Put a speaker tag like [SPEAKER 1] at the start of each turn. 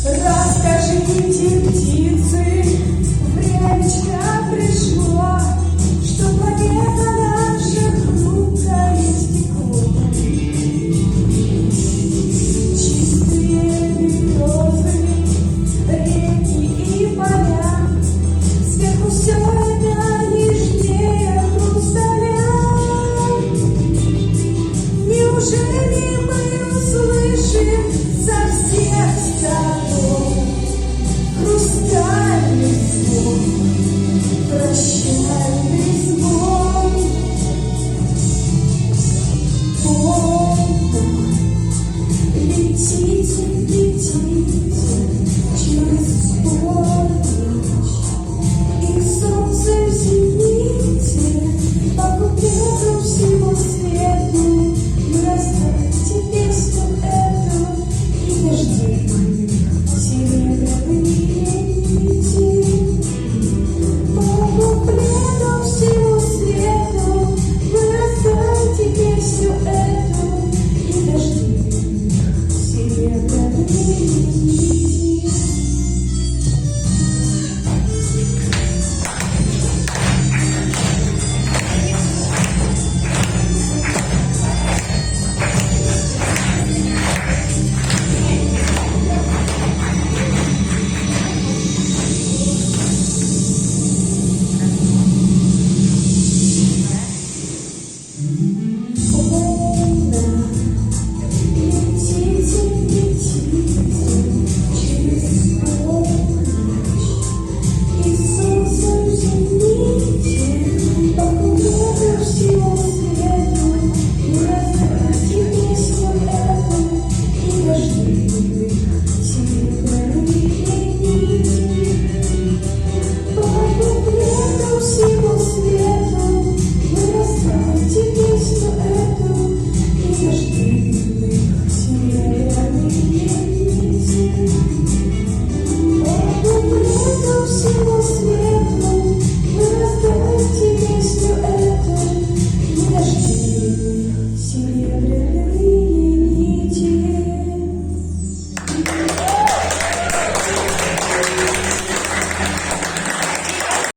[SPEAKER 1] Расскажите, птицы, времечко пришло, что планета наша хрупкое стекло. Чистые березы, реки и поля, сверху все это нежнее хрусталя. Неужели мы услышим со всех сторон хрустальный звон, прощальный звон? Помню, летите, летите через полночь, и солнце в зените, по куплету всему свету. Вы раздайте песню эту и дожди серебряные нити. По куплету всему свету вы раздайте песню эту и дожди серебряные нити. Серебряные